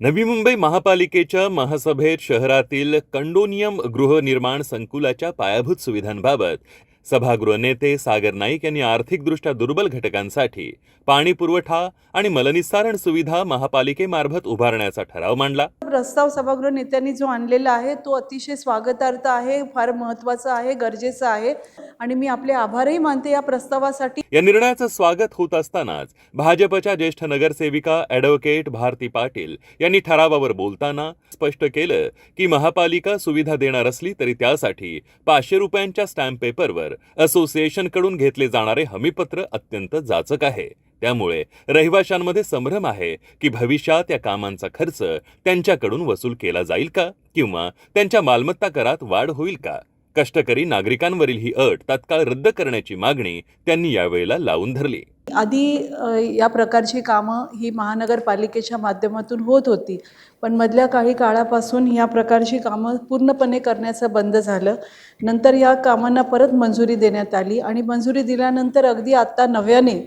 नवी मुंबई महापालिकेच्या महासभेत शहरातील कंडोनियम गृहनिर्माण संकुलाच्या पायाभूत सुविधांबाबत सभागृह नेते सागर नाईक यांनी आर्थिकदृष्ट्या दुर्बल घटकांसाठी पाणी पुरवठा आणि मलनिस्सारण सुविधा महापालिकेमार्फत उभारण्याचा ठराव मांडला। प्रस्ताव सभागृह नेत्यांनी जो आणलेला आहे तो अतिशय स्वागतार्थ आहे, फार महत्त्वाचा आहे, गरजेचा आहे आणि मी आपले आभारही मानते या प्रस्तावासाठी। या निर्णयाचं स्वागत होत असतानाच भाजपच्या ज्येष्ठ नगरसेविका ॲडव्होकेट भारती पाटील यांनी ठरावावर बोलताना स्पष्ट केलं की महापालिका सुविधा देणार असली तरी त्यासाठी 500 रुपयांच्या स्टॅम्प पेपरवर असोसिएशनकडून घेतले जाणारे हमीपत्र अत्यंत जाचक आहे। त्यामुळे रहिवाशांमध्ये संभ्रम आहे की भविष्यात या कामांचा खर्च त्यांच्याकडून वसूल केला जाईल का किंवा त्यांच्या मालमत्ता करात वाढ होईल का। कष्टकरी नागरिकांवरील ही अट तात्काळ रद्द करण्याची मागणी त्यांनी यावेळेला लावून धरली। आधी या प्रकारची कामं ही महानगरपालिकेच्या माध्यमातून होत होती, पण मधल्या काही काळापासून या प्रकारची कामं पूर्णपणे करण्याचं बंद झालं। नंतर या कामांना परत मंजुरी देण्यात आली आणि मंजुरी दिल्यानंतर अगदी आत्ता नव्याने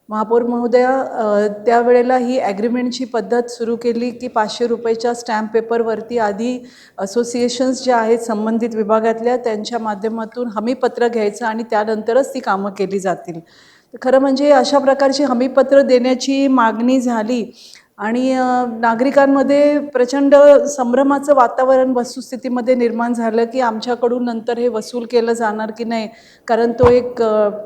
महापौर महोदया त्यावेळेला ही ॲग्रीमेंटची पद्धत सुरू केली की 500 रुपयाच्या स्टॅम्प पेपरवरती आधी असोसिएशन्स ज्या आहेत संबंधित विभागातल्या त्यांच्या माध्यमातून हमीपत्र घ्यायचं आणि त्यानंतरच ती कामं केली जातील। खरं म्हणजे अशा प्रकारची हमीपत्र देण्याची मागणी झाली आणि नागरिकांमध्ये प्रचंड संभ्रमाचं वातावरण वस्तुस्थितीमध्ये निर्माण झालं की आमच्याकडून नंतर हे वसूल केलं जाणार की नाही, कारण तो एक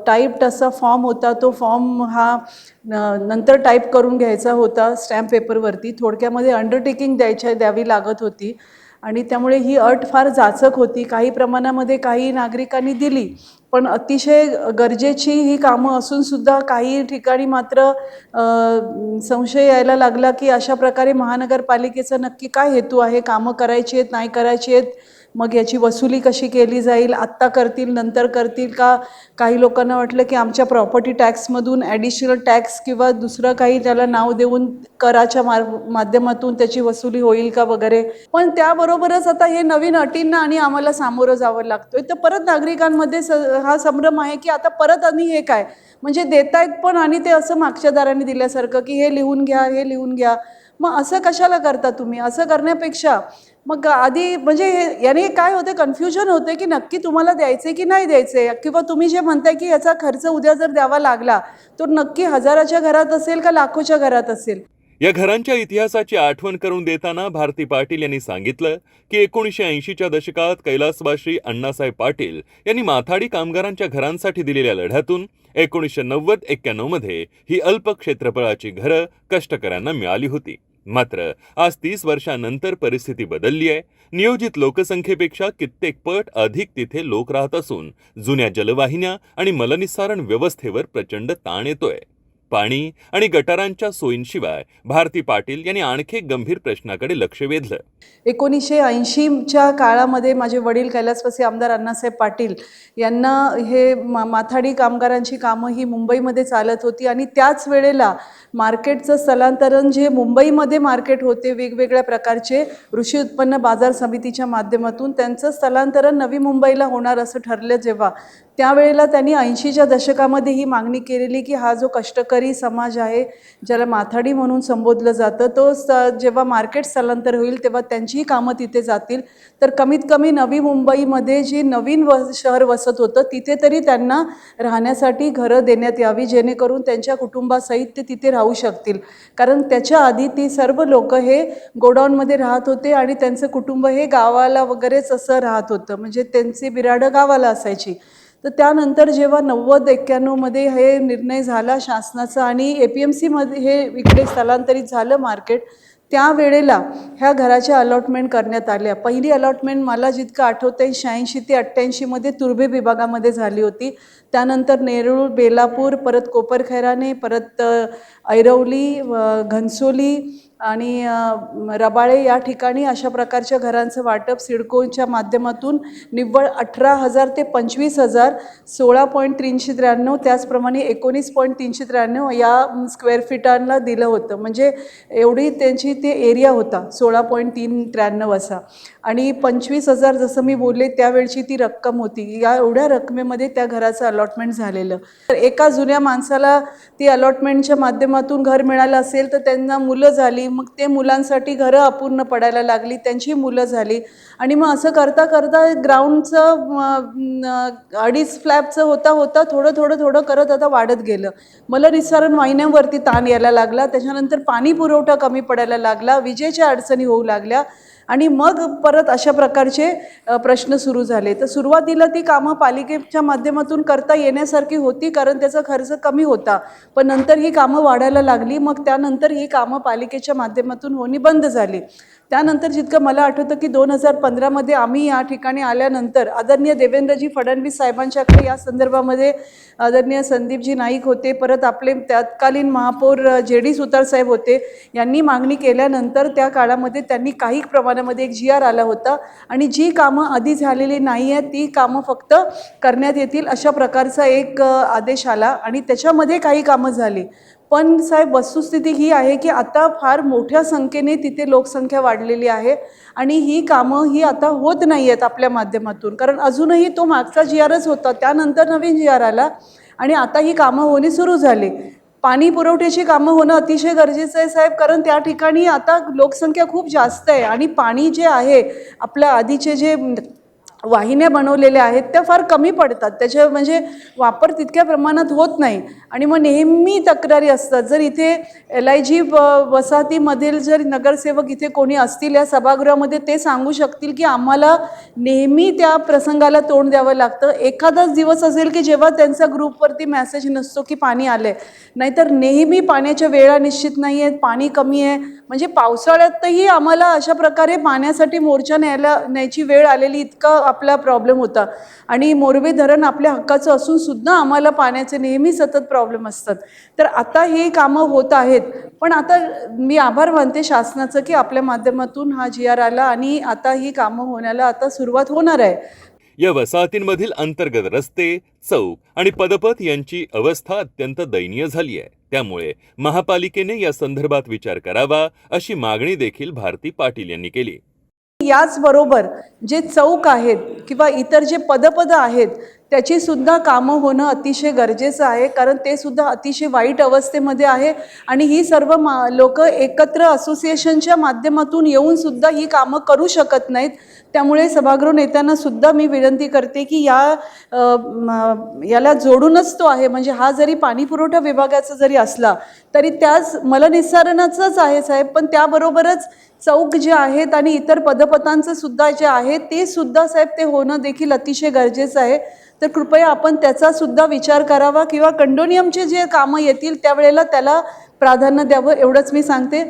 टाईप्ड असा फॉर्म होता। तो फॉर्म हा नंतर टाईप करून घ्यायचा होता स्टॅम्प पेपरवरती, थोडक्यामध्ये अंडरटेकिंग द्यावी लागत होती आणि त्यामुळे ही अट फार जाचक होती। काही प्रमाणामध्ये काही नागरिकांनी दिली, पण अतिशय गरजेची ही कामं असूनसुद्धा काही ठिकाणी मात्र संशय यायला लागला की अशा प्रकारे महानगरपालिकेचा नक्की काय हेतू आहे, कामं करायची आहेत नाही करायची आहेत, मग याची वसुली कशी केली जाईल, आत्ता करतील नंतर करतील का। काही लोकांना वाटलं की आमच्या प्रॉपर्टी टॅक्समधून ॲडिशनल टॅक्स किंवा दुसरं काही त्याला नाव देऊन कराच्या माध्यमातून त्याची वसुली होईल का वगैरे। पण त्याबरोबरच आता हे नवीन अटींना आणि आम्हाला सामोरं जावं लागतोय, तर परत नागरिकांमध्ये हा संभ्रम आहे की आता परत आणि हे काय, म्हणजे देतायत पण आणि ते असं मागच्या दाराने दिल्यासारखं की हे लिहून घ्या हे लिहून घ्या। मग असं कशाला करता तुम्ही? असं करण्यापेक्षा मग आधी म्हणजे याने काय होते, कन्फ्युजन होते की नक्की तुम्हाला द्यायचे की नाही द्यायचे, किंवा तुम्ही जे म्हणताय की याचा खर्च उद्या जर द्यावा लागला तर नक्की हजाराच्या घरात असेल का लाखोच्या घरात असेल। या घरांच्या इतिहासाची आठवण करून देताना भारती पाटील यांनी सांगितलं की 1980च्या दशकात कैलासवासी अण्णासाहेब पाटील यांनी माथाडी कामगारांच्या घरांसाठी दिलेल्या लढ्यातून 1990-91 मध्ये ही अल्प क्षेत्रफळाची घरं कष्टकऱ्यांना मिळाली होती। मात्र आज 30 वर्षांनंतर परिस्थिती बदलली आहे। नियोजित लोकसंख्येपेक्षा कित्येक पट अधिक तिथे लोक राहत असून जुन्या जलवाहिन्या आणि मलनिस्सारण व्यवस्थेवर प्रचंड ताण येतोय। पाणी आणि गटारांच्या सोयींशिवाय भारती पाटील यांनी आणखी एक गंभीर प्रश्नाकडे लक्ष वेधलं। 1980च्या काळामध्ये माझे वडील कैलासवासी आमदार अण्णासाहेब पाटील यांना हे माथाडी कामगारांची कामं ही मुंबईमध्ये चालत होती आणि त्याच वेळेला मार्केटचं स्थलांतरण जे मुंबईमध्ये मार्केट होते वेगवेगळ्या प्रकारचे कृषी उत्पन्न बाजार समितीच्या माध्यमातून त्यांचं स्थलांतरण नवी मुंबईला होणार असं ठरलं जेव्हा, त्यावेळेला त्यांनी 80च्या दशकामध्ये ही मागणी केलेली की हा जो कष्टकरी समाज आहे ज्याला माथाडी म्हणून संबोधलं जातं, तो जेव्हा मार्केट स्थलांतर होईल तेव्हा त्यांचीही कामं तिथे जातील, तर कमीत कमी नवी मुंबईमध्ये जी नवीन शहर वसत होतं तिथे तरी त्यांना राहण्यासाठी घरं देण्यात यावी जेणेकरून त्यांच्या कुटुंबासहित ते तिथे राहू शकतील। कारण त्याच्या आधी ती सर्व लोक हे गोडाऊनमध्ये राहत होते आणि त्यांचं कुटुंब हे गावाला वगैरेच असं राहत होतं, म्हणजे त्यांची बिराडं गावाला असायची। तर त्यानंतर जेव्हा 90-91 मध्ये हे निर्णय झाला शासनाचा आणि APMC मध्ये हे इकडे स्थलांतरित झालं मार्केट, त्यावेळेला ह्या घराच्या अलॉटमेंट करण्यात आल्या। पहिली अलॉटमेंट मला जितकं आठवतंय 86 ते 88 मध्ये तुर्भे विभागामध्ये झाली होती, त्यानंतर नेरूळ, बेलापूर, परत कोपरखैराने, परत ऐरवली, घनसोली आणि रबाळे या ठिकाणी अशा प्रकारच्या घरांचं वाटप सिडकोच्या माध्यमातून निव्वळ 18,000 ते 25,000 16.393 त्याचप्रमाणे 19.393 या स्क्वेअर फीटांना दिलं होतं, म्हणजे एवढी त्यांची ते एरिया होता 16.393 असा। आणि 25,000 जसं मी बोलले त्यावेळची ती रक्कम होती, या एवढ्या रकमेमध्ये त्या घराचं अलॉटमेंट झालेलं। तर एका जुन्या माणसाला ती अलॉटमेंटच्या माध्यमातून घर मिळालं असेल तर त्यांना मुलं झाली, मग ते मुलांसाठी घरं अपूर्ण पडायला लागली, त्यांची मुलं झाली आणि मग असं करता करता ग्राउंडचं 2.5 फ्लॅपचं होता होता थोडं थोडं थोडं करत आता वाढत गेलं. मला निस्सारण वाहिन्यांवरती ताण यायला लागला, त्याच्यानंतर पाणी पुरवठा कमी पडायला लागला, विजेच्या अडचणी होऊ लागल्या आणि मग परत अशा प्रकारचे प्रश्न सुरू झाले. तर सुरुवातीला ती कामं पालिकेच्या माध्यमातून करता येण्यासारखी होती, कारण त्याचा खर्च कमी होता. पण नंतर ही कामं वाढायला लागली. मग त्यानंतर ही कामं पालिकेच्या माध्यमातून होणी बंद झाली. त्यानंतर जितकं मला आठवतं की 2015मध्ये आम्ही या ठिकाणी आल्यानंतर आदरणीय देवेंद्रजी फडणवीस साहेबांच्याकडे या संदर्भामध्ये आदरणीय संदीपजी नाईक होते, परत आपले तत्कालीन महापौर JD सुतार साहेब होते, यांनी मागणी केल्यानंतर त्या काळामध्ये त्यांनी काही प्रमाणामध्ये एक GR आला होता आणि जी कामं आधी झालेली नाही आहेत ती कामं फक्त करण्यात येतील अशा प्रकारचा एक आदेश आला आणि त्याच्यामध्ये काही कामं झाली. पण साहेब वस्तुस्थिती ही आहे की आता फार मोठ्या संख्येने तिथे लोकसंख्या वाढलेली आहे आणि ही कामं ही आता होत नाही आहेत आपल्या माध्यमातून, कारण अजूनही तो मागचा GRच होता, त्यानंतर नवीन GR आला आणि आता ही कामं होणे सुरू झाली. पाणी पुरवठ्याची कामं होणं अतिशय गरजेचं आहे साहेब, कारण त्या ठिकाणी आता लोकसंख्या खूप जास्त आहे आणि पाणी जे आहे आपल्या आधीचे जे वाहिन्या बनवलेल्या आहेत त्या फार कमी पडतात, त्याच्या म्हणजे वापर तितक्या प्रमाणात होत नाही आणि मग नेहमी तक्रारी असतात. जर इथे LIG वसाहतीमधील जर नगरसेवक इथे कोणी असतील या सभागृहामध्ये ते सांगू शकतील की आम्हाला नेहमी त्या प्रसंगाला तोंड द्यावं लागतं. एखादाच दिवस असेल की जेव्हा त्यांचा ग्रुपवरती मेसेज नसतो की पाणी आलं आहे, नाहीतर नेहमी पाण्याच्या वेळा निश्चित नाही आहेत, पाणी कमी आहे. म्हणजे पावसाळ्यातही आम्हाला अशा प्रकारे पाण्यासाठी मोर्चा न्यायची वेळ आलेली, इतका आपला प्रॉब्लेम होता आणि मोरबी धरण आपल्या हक्काचं असून सुद्धा आम्हाला पाण्याचे नेहमी सतत प्रॉब्लेम असतात. तर आता हे कामं होत आहेत, पण आता मी आभार मानते शासनाचं की आपल्या माध्यमातून हा GR आला आणि आता ही कामं होण्याला आता सुरुवात होणार आहे. या वसाहतींमधील अंतर्गत रस्ते, चौक आणि पदपथ यांची अवस्था अत्यंत दयनीय झाली आहे. त्यामुळे महापालिकेने या संदर्भात विचार करावा अशी मागणी देखील भारती पाटील यांनी केली. याचबरोबर जे चौक आहेत किंवा इतर जे पदपद आहेत त्याची सुद्धा कामं होणं अतिशय गरजेचं आहे, कारण ते सुद्धा अतिशय वाईट अवस्थेमध्ये आहे आणि ही सर्व लोक एकत्र असोसिएशनच्या माध्यमातून येऊन सुद्धा ही कामं करू शकत नाहीत. त्यामुळे सभागृह नेत्यांना सुद्धा मी विनंती करते की याला जोडूनच तो आहे, म्हणजे हा जरी पाणी पुरवठा विभागाचा जरी असला तरी त्याच मलनिस्सारणाचंच आहे साहेब, पण त्याबरोबरच चौक जे आहेत आणि इतर पदपथांचं सुद्धा जे आहे ते सुद्धा साहेब ते होणं देखील अतिशय गरजेचं आहे. तर कृपया आपण त्याचा सुद्धा विचार करावा किंवा कंडोनियमचे जे कामं येतील त्यावेळेला त्याला प्राधान्य द्यावं, एवढंच मी सांगते.